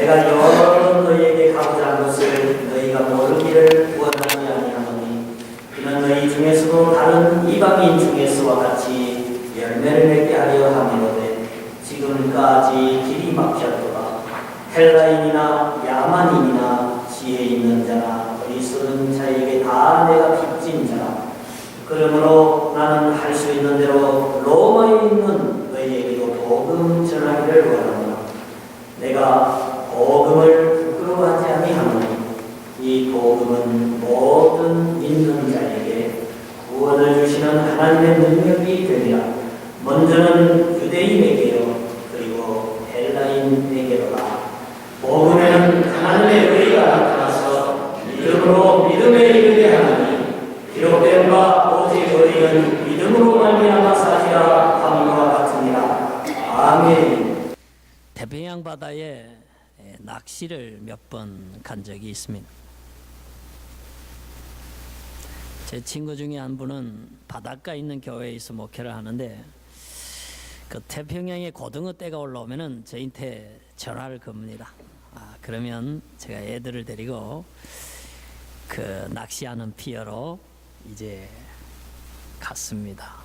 내가 여러 너희에게 가고자 한 것을 너희가 모르기를 원하지 아니하노니 이는 너희 중에서도 다른 이방인 중에서와 같이 열매를 맺게 하려 함이로되 지금까지 길이 막혔도다. 헬라인이나 야만인이나 지혜 있는 자나 어리석은 자에게 다 내가 빚진 자라. 그러므로 나는 할 수 있는 대로 로마에 있는 너희에게도 복음 전하기를 원하노라. 내가 복음을 부끄러워하지 아니하노니 이 복음은 모든 믿는 자에게 구원을 주시는 하나님의 능력이 되리라. 먼저는 유대인에게요 그리고 헬라인에게로다. 복음에는 하나님의 의가 나타나서 믿음으로 믿음에 이르게 하나니 기록된 바 오직 의인은 믿음으로 말미암아 사리라 함과 같으니라. 아멘. 태평양 바다에 낚시를 몇 번 간 적이 있습니다. 제 친구 중에 한 분은 바닷가 있는 교회에서 목회를 하는데 그 태평양에 고등어 떼가 올라오면은 저한테 전화를 겁니다. 그러면 제가 애들을 데리고 그 낚시하는 피어로 이제 갔습니다.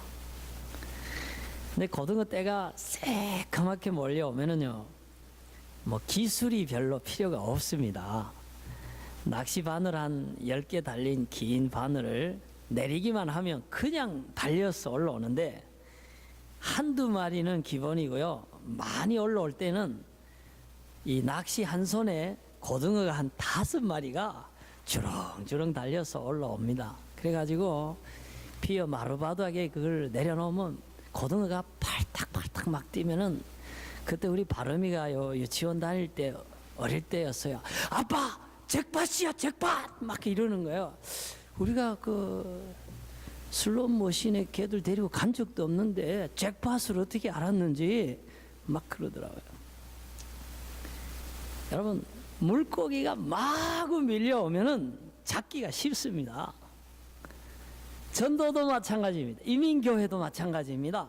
근데 고등어 떼가 새까맣게 몰려오면은요, 뭐 기술이 별로 필요가 없습니다. 낚시 바늘 한 10개 달린 긴 바늘을 내리기만 하면 그냥 달려서 올라오는데 한두 마리는 기본이고요. 많이 올라올 때는 이 낚시 한 손에 고등어가 한 5마리가 주렁주렁 달려서 올라옵니다. 그래가지고 피어 마루바닥에 그걸 내려놓으면 고등어가 팔딱팔딱 막 뛰면은 그때 우리 바람이가요 유치원 다닐 때 어릴 때였어요. 아빠 잭팟이야 잭팟 막 이러는 거예요. 우리가 그 슬롯 머신에 걔들 데리고 간 적도 없는데 잭팟을 어떻게 알았는지 막 그러더라고요. 여러분 물고기가 마구 밀려오면은 잡기가 쉽습니다. 전도도 마찬가지입니다. 이민교회도 마찬가지입니다.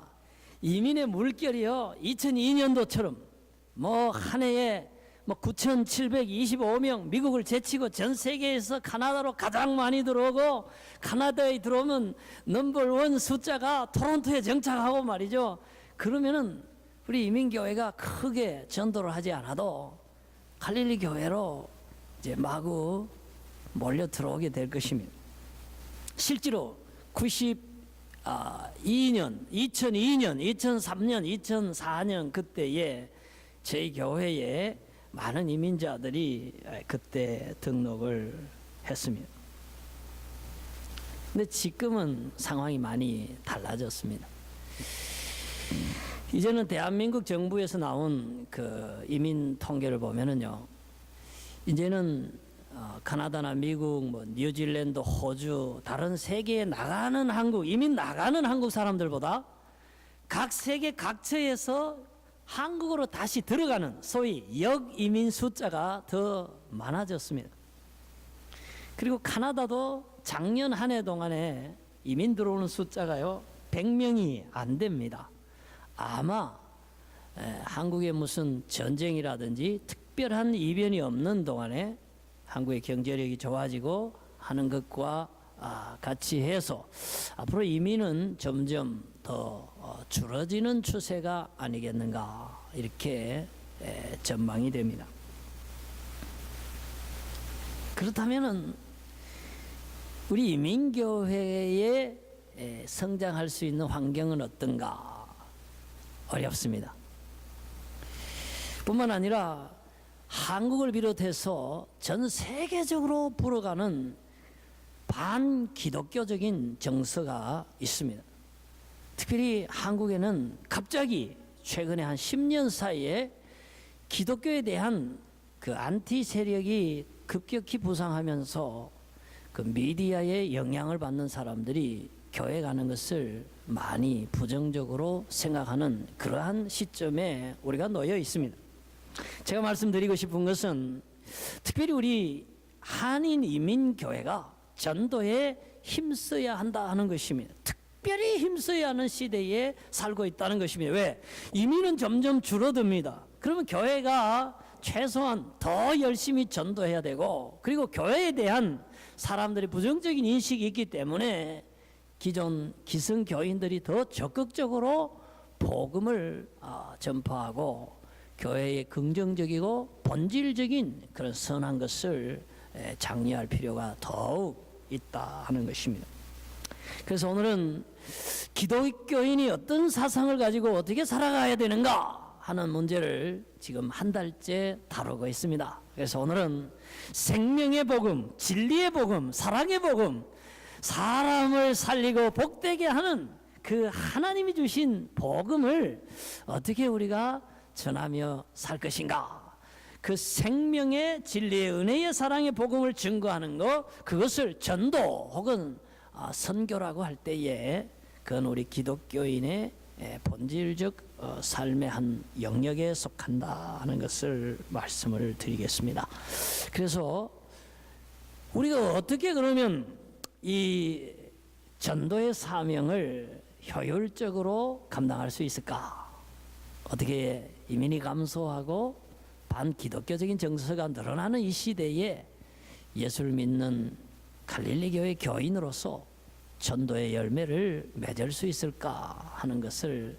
이민의 물결이요 2002년도처럼 뭐 한 해에 뭐 9,725명 미국을 제치고 전 세계에서 카나다로 가장 많이 들어오고 카나다에 들어오면 넘버원 숫자가 토론토에 정착하고 말이죠. 그러면은 우리 이민교회가 크게 전도를 하지 않아도 갈릴리 교회로 이제 마구 몰려 들어오게 될 것입니다. 실제로 2002년, 2003년, 2004년 그때에 저희 교회에 많은 이민자들이 그때 등록을 했습니다. 근데 지금은 상황이 많이 달라졌습니다. 이제는 대한민국 정부에서 나온 그 이민 통계를 보면은요, 이제는 카나다나 미국, 뭐 뉴질랜드, 호주, 다른 세계에 나가는 한국, 이민 나가는 한국 사람들보다 각 세계 각처에서 한국으로 다시 들어가는 소위 역이민 숫자가 더 많아졌습니다. 그리고 카나다도 작년 한 해 동안에 이민 들어오는 숫자가요 100명이 안 됩니다. 아마 한국에 무슨 전쟁이라든지 특별한 이변이 없는 동안에 한국의 경제력이 좋아지고 하는 것과 같이 해서 앞으로 이민은 점점 더 줄어지는 추세가 아니겠는가 이렇게 전망이 됩니다. 그렇다면은 우리 이민교회에 성장할 수 있는 환경은 어떤가? 어렵습니다. 뿐만 아니라 한국을 비롯해서 전 세계적으로 불어가는 반기독교적인 정서가 있습니다. 특별히 한국에는 갑자기 최근에 한 10년 사이에 기독교에 대한 그 안티 세력이 급격히 부상하면서 그 미디어의 영향을 받는 사람들이 교회 가는 것을 많이 부정적으로 생각하는 그러한 시점에 우리가 놓여 있습니다. 제가 말씀드리고 싶은 것은 특별히 우리 한인 이민교회가 전도에 힘써야 한다 하는 것입니다. 특별히 힘써야 하는 시대에 살고 있다는 것입니다. 왜? 이민은 점점 줄어듭니다. 그러면 교회가 최소한 더 열심히 전도해야 되고, 그리고 교회에 대한 사람들의 부정적인 인식이 있기 때문에 기존 기성교인들이 더 적극적으로 복음을 전파하고 교회의 긍정적이고 본질적인 그런 선한 것을 장려할 필요가 더욱 있다 하는 것입니다. 그래서 오늘은 기독교인이 어떤 사상을 가지고 어떻게 살아가야 되는가 하는 문제를 지금 한 달째 다루고 있습니다. 그래서 오늘은 생명의 복음, 진리의 복음, 사랑의 복음, 사람을 살리고 복되게 하는 그 하나님이 주신 복음을 어떻게 우리가 전하며 살 것인가, 그 생명의 진리의 은혜의 사랑의 복음을 증거하는 것, 그것을 전도 혹은 선교라고 할 때에 그건 우리 기독교인의 본질적 삶의 한 영역에 속한다 하는 것을 말씀을 드리겠습니다. 그래서 우리가 어떻게 그러면 이 전도의 사명을 효율적으로 감당할 수 있을까? 어떻게 이민이 감소하고 반기독교적인 정서가 늘어나는 이 시대에 예수를 믿는 갈릴리 교회 교인으로서 전도의 열매를 맺을 수 있을까 하는 것을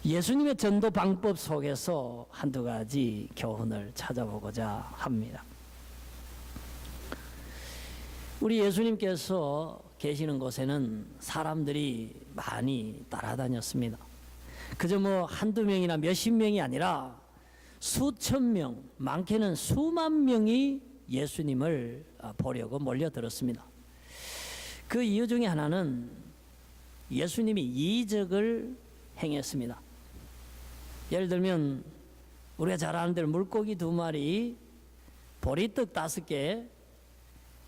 예수님의 전도 방법 속에서 한두 가지 교훈을 찾아보고자 합니다. 우리 예수님께서 계시는 곳에는 사람들이 많이 따라다녔습니다. 그저 뭐 한두 명이나 몇십 명이 아니라 수천 명, 많게는 수만 명이 예수님을 보려고 몰려들었습니다. 그 이유 중에 하나는 예수님이 이적을 행했습니다. 예를 들면 우리가 잘 아는 대로 물고기 2마리, 보리떡 5개,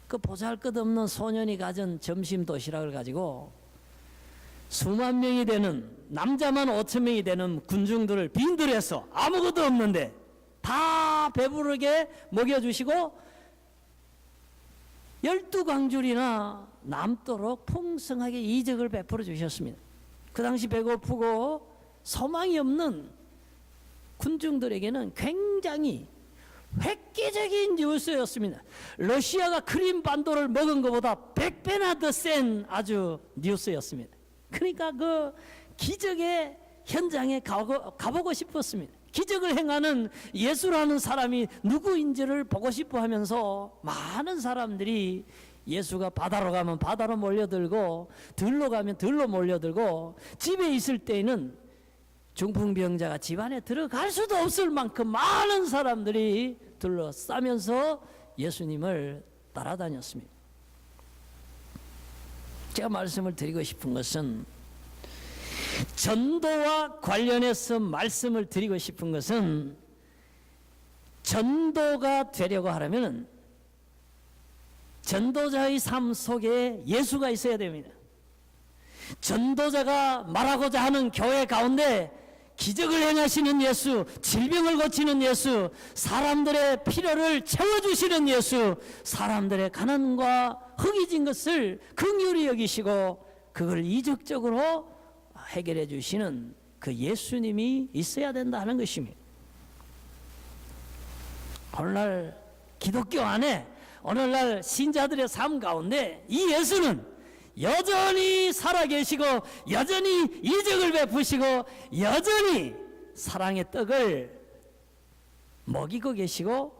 그 보잘것없는 소년이 가진 점심 도시락을 가지고 수만 명이 되는, 남자만 5천 명이 되는 군중들을 빈들에서 아무것도 없는데 다 배부르게 먹여주시고 12광줄이나 남도록 풍성하게 이적을 베풀어 주셨습니다. 그 당시 배고프고 소망이 없는 군중들에게는 굉장히 획기적인 뉴스였습니다. 러시아가 크림반도를 먹은 것보다 100배나 더 센 아주 뉴스였습니다. 그러니까 그 기적의 현장에 가보고 싶었습니다. 기적을 행하는 예수라는 사람이 누구인지를 보고 싶어 하면서 많은 사람들이 예수가 바다로 가면 바다로 몰려들고 들로 가면 들로 몰려들고 집에 있을 때에는 중풍병자가 집 안에 들어갈 수도 없을 만큼 많은 사람들이 둘러싸면서 예수님을 따라다녔습니다. 제가 말씀을 드리고 싶은 것은, 전도와 관련해서 말씀을 드리고 싶은 것은, 전도가 되려고 하려면 전도자의 삶 속에 예수가 있어야 됩니다. 전도자가 말하고자 하는 교회 가운데 기적을 행하시는 예수, 질병을 고치는 예수, 사람들의 필요를 채워주시는 예수, 사람들의 가난과 허기진 것을 긍휼히 여기시고 그걸 이적적으로 해결해 주시는 그 예수님이 있어야 된다는 것입니다. 오늘날 기독교 안에, 오늘날 신자들의 삶 가운데 이 예수는 여전히 살아계시고 여전히 이적을 베푸시고 여전히 사랑의 떡을 먹이고 계시고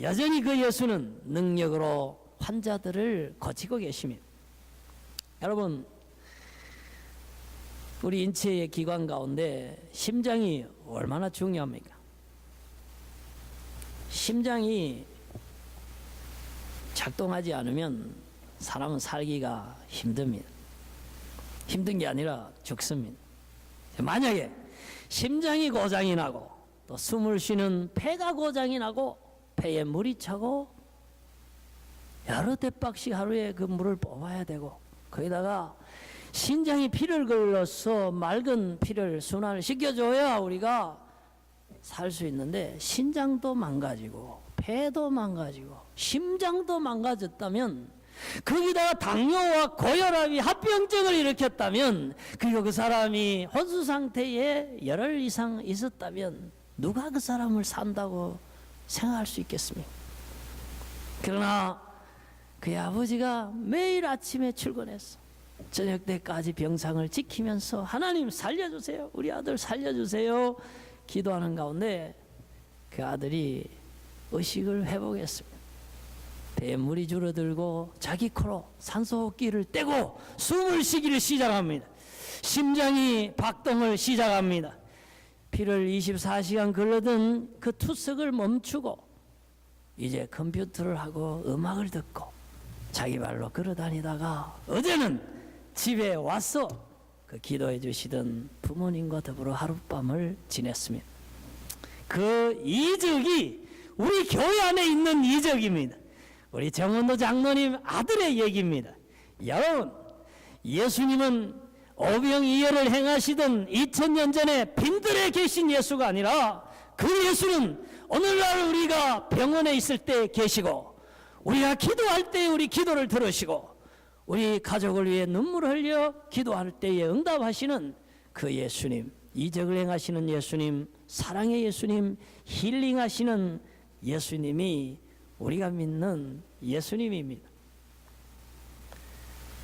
여전히 그 예수는 능력으로 환자들을 고치고 계십니다. 여러분, 우리 인체의 기관 가운데 심장이 얼마나 중요합니까? 심장이 작동하지 않으면 사람은 살기가 힘듭니다. 힘든 게 아니라 죽습니다. 만약에 심장이 고장이 나고 또 숨을 쉬는 폐가 고장이 나고 폐에 물이 차고 여러 대박씩 하루에 그 물을 뽑아야 되고 거기다가 신장이 피를 걸러서 맑은 피를 순환을 시켜줘야 우리가 살 수 있는데 신장도 망가지고 폐도 망가지고 심장도 망가졌다면, 거기다가 당뇨와 고혈압이 합병증을 일으켰다면, 그리고 그 사람이 혼수 상태에 열흘 이상 있었다면 누가 그 사람을 산다고 생각할 수 있겠습니까? 그러나 그의 아버지가 매일 아침에 출근해서 저녁 때까지 병상을 지키면서 하나님 살려주세요, 우리 아들 살려주세요 기도하는 가운데 그 아들이 의식을 회복했습니다. 배에 물이 줄어들고 자기 코로 산소호흡기를 떼고 숨을 쉬기를 시작합니다. 심장이 박동을 시작합니다. 피를 24시간 걸르던 그 투석을 멈추고 이제 컴퓨터를 하고 음악을 듣고 자기 발로 걸어 다니다가 어제는 집에 와서 그 기도해 주시던 부모님과 더불어 하룻밤을 지냈습니다. 그 이적이 우리 교회 안에 있는 이적입니다. 우리 정원도 장로님 아들의 얘기입니다. 여러분, 예수님은 오병이어를 행하시던 2000년 전에 빈들에 계신 예수가 아니라 그 예수는 오늘날 우리가 병원에 있을 때 계시고 우리가 기도할 때 우리 기도를 들으시고 우리 가족을 위해 눈물을 흘려 기도할 때에 응답하시는 그 예수님, 이적을 행하시는 예수님, 사랑의 예수님, 힐링하시는 예수님이 우리가 믿는 예수님입니다.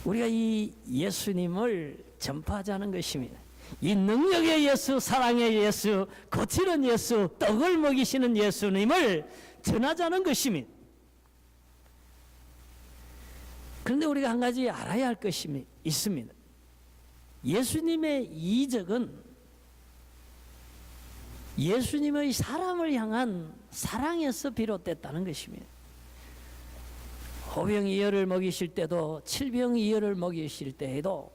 우리가 이 예수님을 전파하자는 것입니다. 이 능력의 예수, 사랑의 예수, 고치는 예수, 떡을 먹이시는 예수님을 전하자는 것입니다. 그런데 우리가 한 가지 알아야 할 것이 있습니다. 예수님의 이적은 예수님의 사람을 향한 사랑에서 비롯됐다는 것입니다. 오병이어를 먹이실 때도 칠병이어를 먹이실 때에도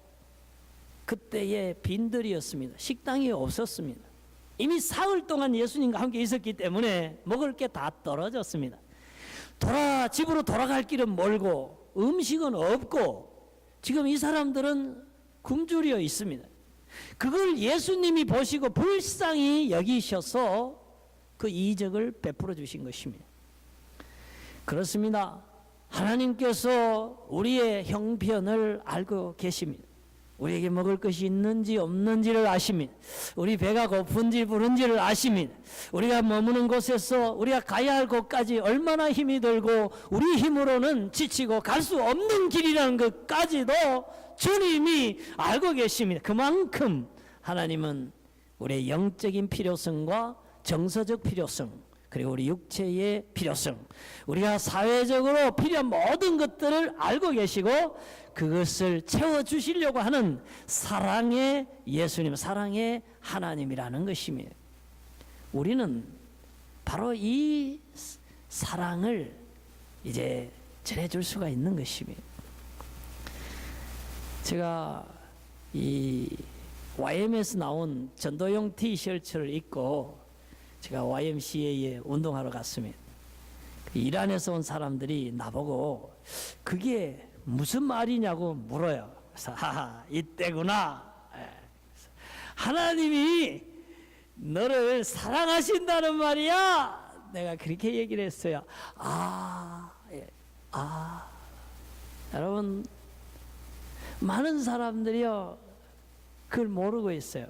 그때의 빈들이었습니다. 식당이 없었습니다. 이미 사흘 동안 예수님과 함께 있었기 때문에 먹을 게 다 떨어졌습니다. 집으로 돌아갈 길은 멀고 음식은 없고 지금 이 사람들은 굶주려 있습니다. 그걸 예수님이 보시고 불쌍히 여기셔서 그 이적을 베풀어 주신 것입니다. 그렇습니다. 하나님께서 우리의 형편을 알고 계십니다. 우리에게 먹을 것이 있는지 없는지를 아십니다. 우리 배가 고픈지 부른지를 아십니다. 우리가 머무는 곳에서 우리가 가야 할 곳까지 얼마나 힘이 들고 우리 힘으로는 지치고 갈 수 없는 길이라는 것까지도 주님이 알고 계십니다. 그만큼 하나님은 우리의 영적인 필요성과 정서적 필요성, 그리고 우리 육체의 필요성, 우리가 사회적으로 필요한 모든 것들을 알고 계시고 그것을 채워주시려고 하는 사랑의 예수님, 사랑의 하나님이라는 것입니다. 우리는 바로 이 사랑을 이제 전해줄 수가 있는 것입니다. 제가 이 YM에서 나온 전도용 티셔츠를 입고 제가 YMCA에 운동하러 갔습니다. 이란에서 온 사람들이 나보고 그게 무슨 말이냐고 물어요. 그래서 하하, 이때구나. 하나님이 너를 사랑하신다는 말이야. 내가 그렇게 얘기를 했어요. 여러분, 많은 사람들이요 그걸 모르고 있어요.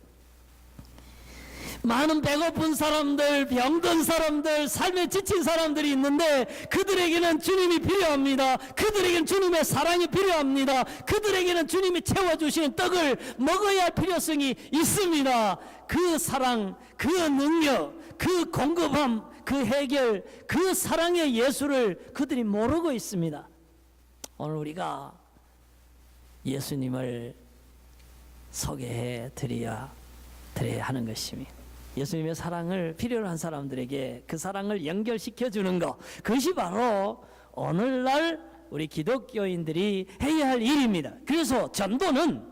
많은 배고픈 사람들, 병든 사람들, 삶에 지친 사람들이 있는데 그들에게는 주님이 필요합니다. 그들에게는 주님의 사랑이 필요합니다. 그들에게는 주님이 채워주시는 떡을 먹어야 할 필요성이 있습니다. 그 사랑, 그 능력, 그 공급함, 그 해결, 그 사랑의 예수를 그들이 모르고 있습니다. 오늘 우리가 예수님을 소개해 드려야 하는 것입니다. 예수님의 사랑을 필요로 한 사람들에게 그 사랑을 연결시켜 주는 것, 그것이 바로 오늘날 우리 기독교인들이 해야 할 일입니다. 그래서 전도는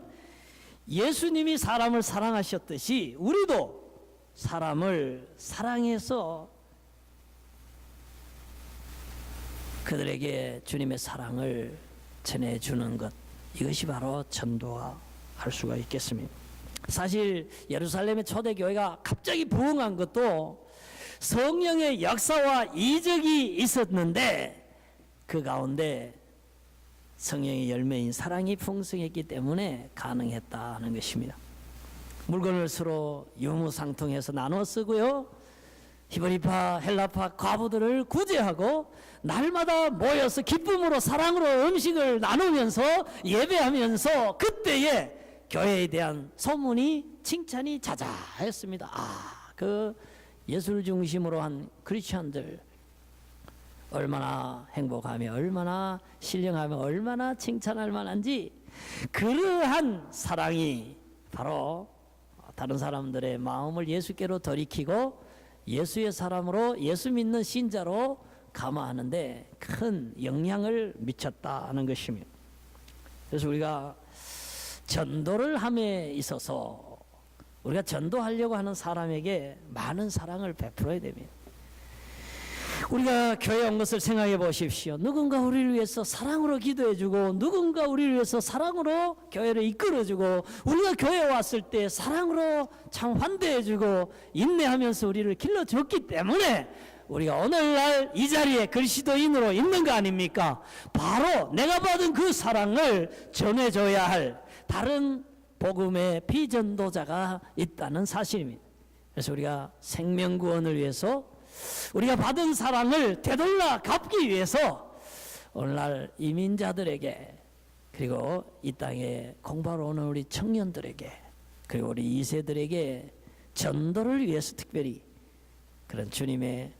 예수님이 사람을 사랑하셨듯이 우리도 사람을 사랑해서 그들에게 주님의 사랑을 전해주는 것, 이것이 바로 전도할 수가 있겠습니다. 사실 예루살렘의 초대교회가 갑자기 부흥한 것도 성령의 역사와 이적이 있었는데 그 가운데 성령의 열매인 사랑이 풍성했기 때문에 가능했다는 것입니다. 물건을 서로 유무상통해서 나눠 쓰고요, 히브리파, 헬라파 과부들을 구제하고 날마다 모여서 기쁨으로 사랑으로 음식을 나누면서 예배하면서 그때에 교회에 대한 소문이 칭찬이 자자했습니다. 그 예술 중심으로 한 크리스천들 얼마나 행복하며 얼마나 신령하며 얼마나 칭찬할 만한지, 그러한 사랑이 바로 다른 사람들의 마음을 예수께로 돌이키고 예수의 사람으로, 예수 믿는 신자로 감화하는데 큰 영향을 미쳤다는 것입니다. 그래서 우리가 전도를 함에 있어서 우리가 전도하려고 하는 사람에게 많은 사랑을 베풀어야 됩니다. 우리가 교회에 온 것을 생각해 보십시오. 누군가 우리를 위해서 사랑으로 기도해주고, 누군가 우리를 위해서 사랑으로 교회를 이끌어주고, 우리가 교회에 왔을 때 사랑으로 참 환대해주고 인내하면서 우리를 길러줬기 때문에 우리가 오늘날 이 자리에 그리스도인으로 있는 거 아닙니까? 바로 내가 받은 그 사랑을 전해줘야 할 다른 복음의 비전도자가 있다는 사실입니다. 그래서 우리가 생명구원을 위해서, 우리가 받은 사랑을 되돌려 갚기 위해서 오늘날 이민자들에게, 그리고 이 땅에 공부하러 오는 우리 청년들에게, 그리고 우리 2세들에게 전도를 위해서 특별히 그런 주님의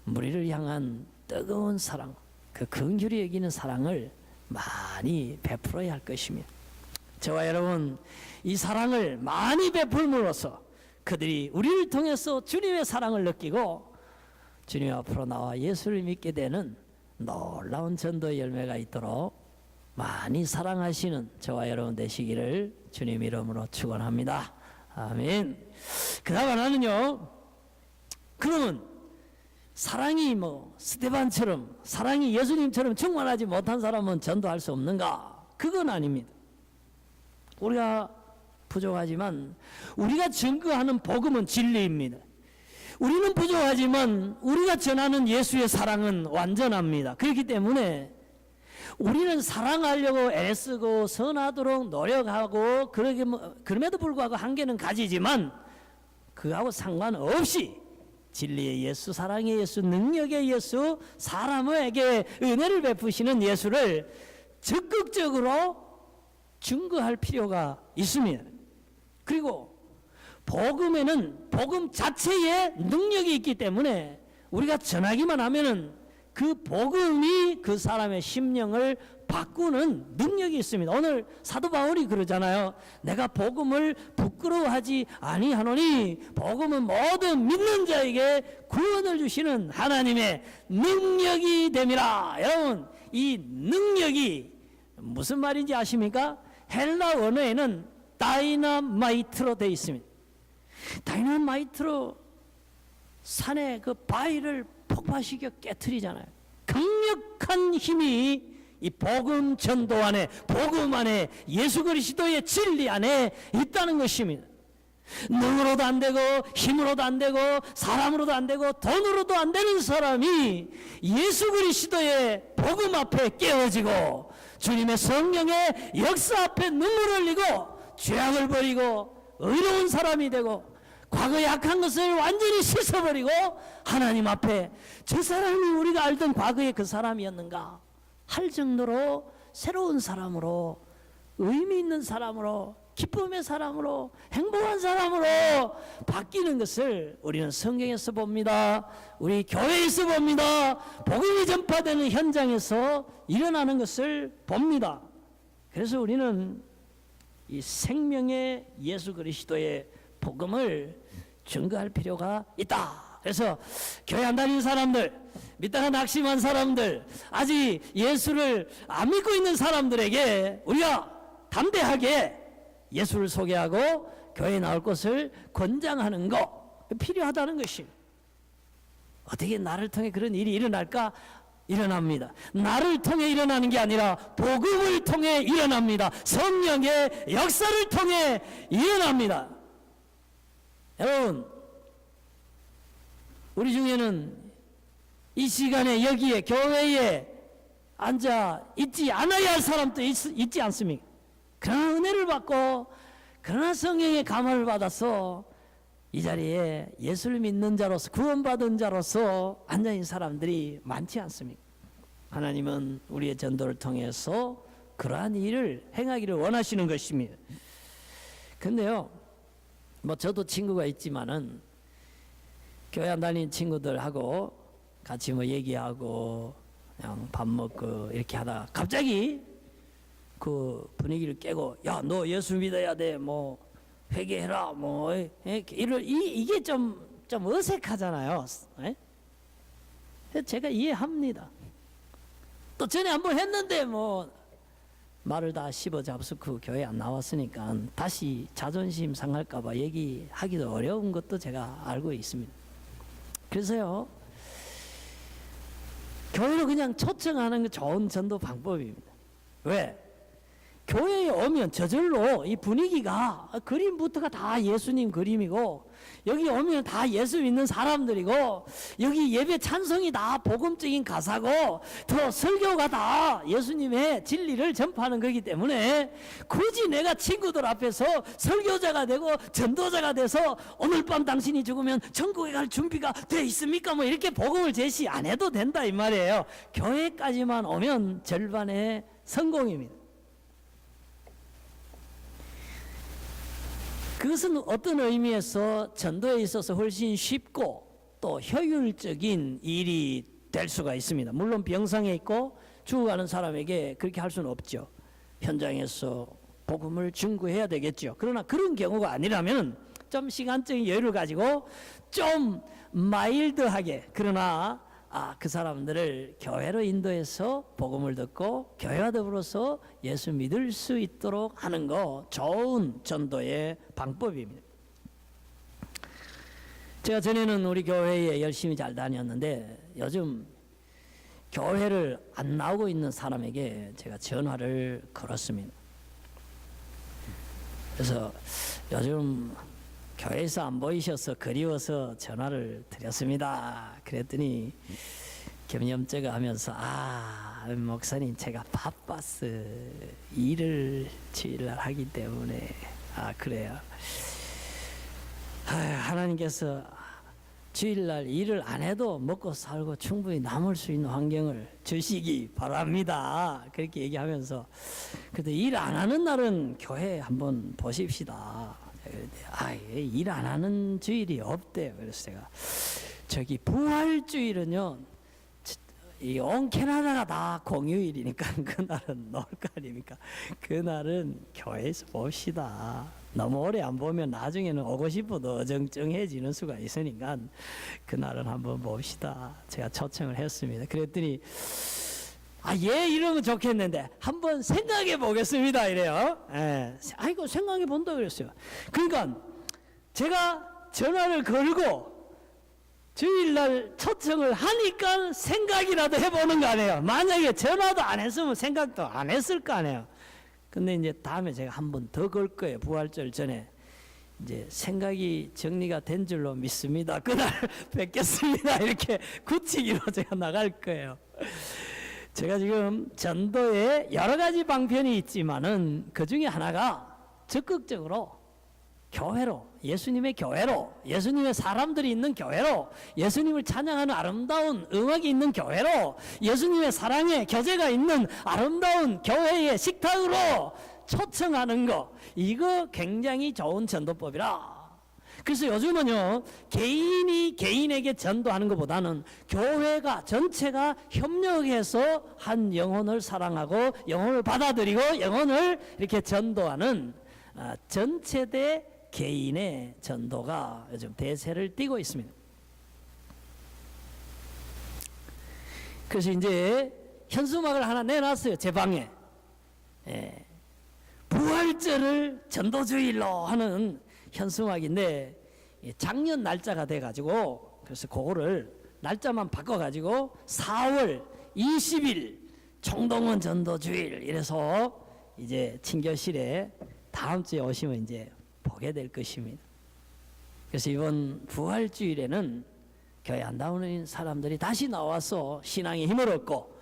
무리를 향한 뜨거운 사랑, 그 긍휼히 여기는 사랑을 많이 베풀어야 할 것입니다. 저와 여러분, 이 사랑을 많이 베풀므로써 그들이 우리를 통해서 주님의 사랑을 느끼고 주님 앞으로 나와 예수를 믿게 되는 놀라운 전도의 열매가 있도록 많이 사랑하시는 저와 여러분 되시기를 주님 이름으로 축원합니다. 아멘. 그다음 하나는요, 그러면 사랑이 스데반처럼, 사랑이 예수님처럼 충만하지 못한 사람은 전도할 수 없는가? 그건 아닙니다. 우리가 부족하지만 우리가 증거하는 복음은 진리입니다. 우리는 부족하지만 우리가 전하는 예수의 사랑은 완전합니다. 그렇기 때문에 우리는 사랑하려고 애쓰고 선하도록 노력하고, 그럼에도 불구하고 한계는 가지지만 그하고 상관없이 진리의 예수, 사랑의 예수, 능력의 예수, 사람에게 은혜를 베푸시는 예수를 적극적으로 증거할 필요가 있습니다. 그리고 복음에는 복음 자체에 능력이 있기 때문에 우리가 전하기만 하면은 그 복음이 그 사람의 심령을 바꾸는 능력이 있습니다. 오늘 사도 바울이 그러잖아요. 내가 복음을 부끄러워하지 아니하노니 복음은 모든 믿는 자에게 구원을 주시는 하나님의 능력이 됨이라. 여러분, 이 능력이 무슨 말인지 아십니까? 헬라 언어에는 다이너마이트로 되어 있습니다. 다이너마이트로 산의 그 바위를 폭파시켜 깨트리잖아요. 강력한 힘이 이 복음 전도 안에, 복음 안에, 예수 그리스도의 진리 안에 있다는 것입니다. 능으로도 안 되고 힘으로도 안 되고 사람으로도 안 되고 돈으로도 안 되는 사람이 예수 그리스도의 복음 앞에 깨어지고 주님의 성령의 역사 앞에 눈물을 흘리고 죄악을 버리고 의로운 사람이 되고 과거에 악한 것을 완전히 씻어버리고 하나님 앞에 저 사람이 우리가 알던 과거의 그 사람이었는가 할 정도로 새로운 사람으로, 의미 있는 사람으로, 기쁨의 사람으로, 행복한 사람으로 바뀌는 것을 우리는 성경에서 봅니다. 우리 교회에서 봅니다. 복음이 전파되는 현장에서 일어나는 것을 봅니다. 그래서 우리는 이 생명의 예수 그리스도의 복음을 증거할 필요가 있다. 그래서 교회 안 다니는 사람들, 믿다가 낙심한 사람들, 아직 예수를 안 믿고 있는 사람들에게 우리가 담대하게 예수를 소개하고 교회에 나올 것을 권장하는 거 필요하다는 것입니다. 어떻게 나를 통해 그런 일이 일어날까? 일어납니다. 나를 통해 일어나는 게 아니라 복음을 통해 일어납니다. 성령의 역사를 통해 일어납니다. 여러분, 우리 중에는 이 시간에 여기에 교회에 앉아 있지 않아야 할 사람도 있지 않습니까? 그러나 은혜를 받고, 그러나 성령의 감화를 받아서 이 자리에 예수를 믿는 자로서 구원받은 자로서 앉아있는 사람들이 많지 않습니까? 하나님은 우리의 전도를 통해서 그러한 일을 행하기를 원하시는 것입니다. 근데요, 뭐 저도 친구가 있지만은 교회 안 다니는 친구들하고 같이 뭐 얘기하고 그냥 밥 먹고 이렇게 하다가 갑자기 그 분위기를 깨고, 야, 너 예수 믿어야 돼, 뭐 회개해라, 뭐 이게 좀 어색하잖아요. 제가 이해합니다. 또 전에 한번 했는데 뭐 말을 다 씹어 잡수고 교회 안 나왔으니까 다시 자존심 상할까봐 얘기하기도 어려운 것도 제가 알고 있습니다. 그래서요, 교회로 그냥 초청하는 게 좋은 전도 방법입니다. 왜? 교회에 오면 저절로 이 분위기가, 그림부터가 다 예수님 그림이고, 여기 오면 다 예수 믿는 사람들이고, 여기 예배 찬송이 다 복음적인 가사고, 더 설교가 다 예수님의 진리를 전파하는 거기 때문에 굳이 내가 친구들 앞에서 설교자가 되고 전도자가 돼서 오늘 밤 당신이 죽으면 천국에 갈 준비가 돼 있습니까? 뭐 이렇게 복음을 제시 안 해도 된다 이 말이에요. 교회까지만 오면 절반의 성공입니다. 그것은 어떤 의미에서 전도에 있어서 훨씬 쉽고 또 효율적인 일이 될 수가 있습니다. 물론 병상에 있고 죽어가는 사람에게 그렇게 할 수는 없죠. 현장에서 복음을 증거해야 되겠죠. 그러나 그런 경우가 아니라면 좀 시간적인 여유를 가지고 좀 마일드하게, 그러나 그 사람들을 교회로 인도해서 복음을 듣고 교회와 더불어서 예수 믿을 수 있도록 하는 거 좋은 전도의 방법입니다. 제가 전에는 우리 교회에 열심히 잘 다녔는데 요즘 교회를 안 나오고 있는 사람에게 제가 전화를 걸었습니다. 그래서 요즘 교회에서 안 보이셔서 그리워서 전화를 드렸습니다. 그랬더니 겸염죄가 하면서, 목사님 제가 바빠서 일을 주일날 하기 때문에. 그래요. 하나님께서 주일날 일을 안 해도 먹고 살고 충분히 남을 수 있는 환경을 주시기 바랍니다. 그렇게 얘기하면서, 그래도 일 안 하는 날은 교회 한번 보십시다. 일 안 하는 주일이 없대요. 그래서 제가 저기 부활주일은요, 이 온 캐나다가 다 공휴일이니까 그날은 놀 거 아닙니까? 그날은 교회에서 봅시다. 너무 오래 안 보면 나중에는 오고 싶어도 어정쩡해지는 수가 있으니까 그날은 한번 봅시다. 제가 초청을 했습니다. 그랬더니 이러면 좋겠는데 한번 생각해 보겠습니다 이래요. 아이고 생각해 본다 그랬어요. 그러니까 제가 전화를 걸고 주일날 초청을 하니까 생각이라도 해보는 거 아니에요. 만약에 전화도 안 했으면 생각도 안 했을 거 아니에요. 근데 이제 다음에 제가 한 번 더 걸 거예요. 부활절 전에. 이제 생각이 정리가 된 줄로 믿습니다. 그날 뵙겠습니다. 이렇게 굳히기로 제가 나갈 거예요. 제가 지금 전도에 여러 가지 방편이 있지만은 그 중에 하나가 적극적으로 교회로, 예수님의 교회로, 예수님의 사람들이 있는 교회로, 예수님을 찬양하는 아름다운 음악이 있는 교회로, 예수님의 사랑의 교제가 있는 아름다운 교회의 식탁으로 초청하는 거, 이거 굉장히 좋은 전도법이라. 그래서 요즘은요, 개인이 개인에게 전도하는 것보다는 교회가 전체가 협력해서 한 영혼을 사랑하고 영혼을 받아들이고 영혼을 이렇게 전도하는 전체대 개인의 전도가 요즘 대세를 띠고 있습니다. 그래서 이제 현수막을 하나 내놨어요. 제 방에. 부활절을 전도주일로 하는 현수막인데 작년 날짜가 돼가지고, 그래서 그거를 날짜만 바꿔가지고 4월 20일 총동원 전도주일 이래서 이제 친교실에 다음 주에 오시면 이제 보게 될 것입니다. 그래서 이번 부활주일에는 교회 안 나오는 사람들이 다시 나와서 신앙의 힘을 얻고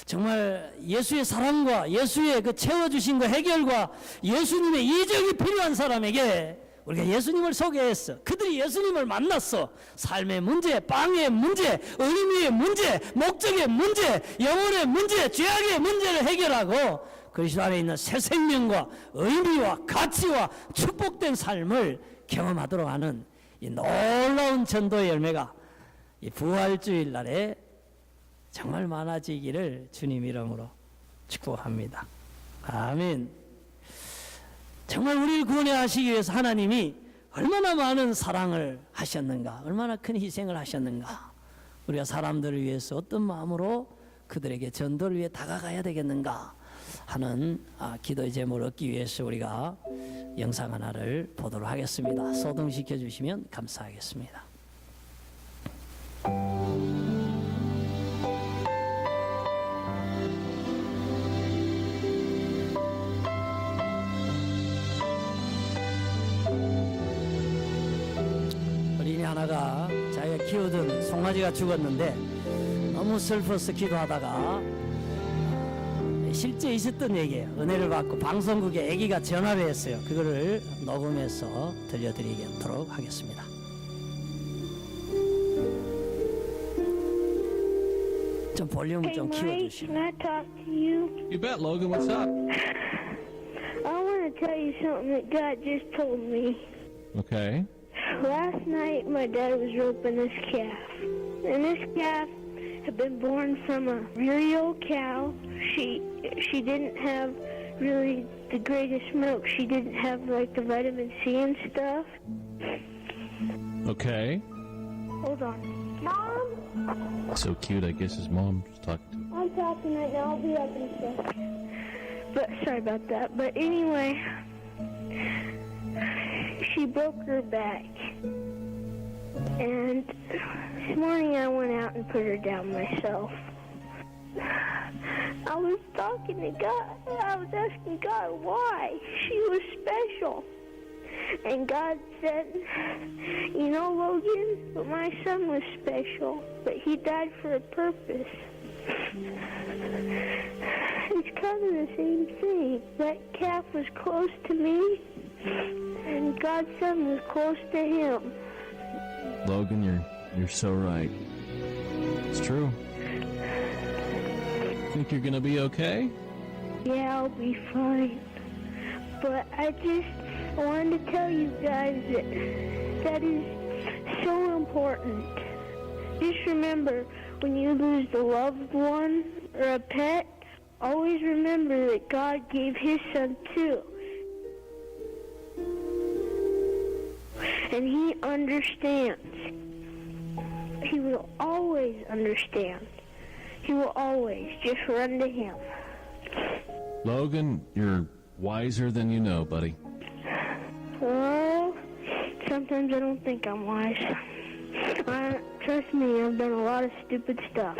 정말 예수의 사랑과 예수의 그 채워주신 그 해결과 예수님의 이적이 필요한 사람에게 우리가 예수님을 소개했어. 그들이 예수님을 만났어. 삶의 문제, 빵의 문제, 의미의 문제, 목적의 문제, 영혼의 문제, 죄악의 문제를 해결하고 그리스도 안에 있는 새 생명과 의미와 가치와 축복된 삶을 경험하도록 하는 이 놀라운 전도의 열매가 이 부활주일 날에 정말 많아지기를 주님 이름으로 축복합니다. 아멘. 정말 우리를 구원하시기 위해서 하나님이 얼마나 많은 사랑을 하셨는가, 얼마나 큰 희생을 하셨는가, 우리가 사람들을 위해서 어떤 마음으로 그들에게 전도를 위해 다가가야 되겠는가 하는 기도의 제목을 얻기 위해서 우리가 영상 하나를 보도록 하겠습니다. 소동시켜 주시면 감사하겠습니다. 어린이 하나가 자기가 키우던 송아지가 죽었는데 너무 슬퍼서 기도하다가 실제 있었던 얘기예요. 은혜를 받고 방송국에 아기가 전화를 했어요. 그거를 녹음해서 들려드리도록 하겠습니다. 좀 볼륨을 Hey, 좀 Mike, 키워주시면. can I talk to you? You bet, Logan. What's up? I want to tell you something that God just told me. Okay. Last night, my dad was roping this calf. And this calf had been born from a really old cow. She didn't have really the greatest milk. She didn't have, like, the vitamin C and stuff. Okay. Hold on. Mom? So cute. I guess his mom's talking to him. I'm talking right now. I'll be up in a sec. But sorry about that. But anyway, she broke her back. And this morning I went out and put her down myself. I was talking to God. I was asking God why she was special. And God said, you know, Logan, but my son was special, but he died for a purpose. It's kind of the same thing. That calf was close to me, and God's son was close to him. Logan, you're so right. It's true. Think you're gonna be okay? Yeah, I'll be fine. But I wanted to tell you guys that is so important. Just remember, when you lose a loved one or a pet, always remember that God gave his son too. And he understands. He will always understand. He will always just run to him. Logan, you're wiser than you know, buddy. Well, sometimes I don't think I'm wise. Trust me, I've done a lot of stupid stuff.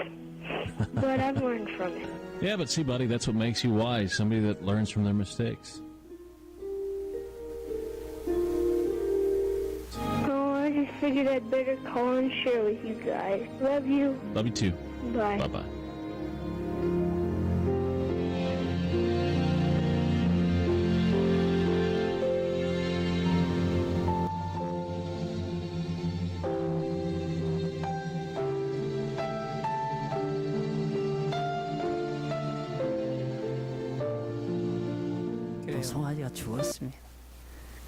But I've learned from it. Yeah, but see, buddy, that's what makes you wise. Somebody that learns from their mistakes. Oh, I just figured I'd better call and share with you guys. Love you. Love you too. Bye. Bye-bye. 송아지가 죽었습니다.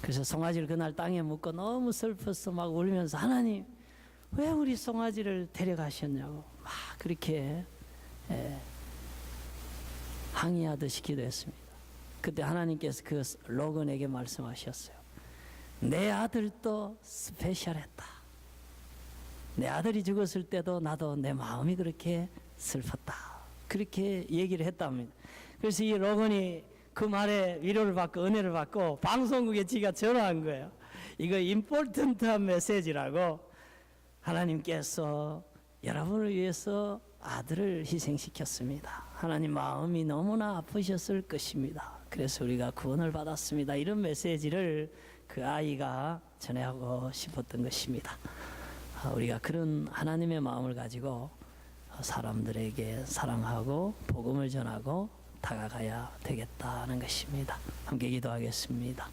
그래서 송아지를 그날 땅에 묻고 너무 슬퍼서 막 울면서 하나님 왜 우리 송아지를 데려가셨냐고 막 그렇게 항의하듯이 기도했습니다. 그때 하나님께서 그 로건에게 말씀하셨어요. 내 아들도 스페셜했다. 내 아들이 죽었을 때도 나도 내 마음이 그렇게 슬펐다. 그렇게 얘기를 했답니다. 그래서 이 로건이 그 말에 위로를 받고 은혜를 받고 방송국에 지가 전화한 거예요. 이거 임포턴트한 메시지라고 하나님께서 여러분을 위해서 아들을 희생시켰습니다. 하나님 마음이 너무나 아프셨을 것입니다. 그래서 우리가 구원을 받았습니다. 이런 메시지를 그 아이가 전하고 싶었던 것입니다. 우리가 그런 하나님의 마음을 가지고 사람들에게 사랑하고 복음을 전하고 다가가야 되겠다는 것입니다. 함께 기도하겠습니다.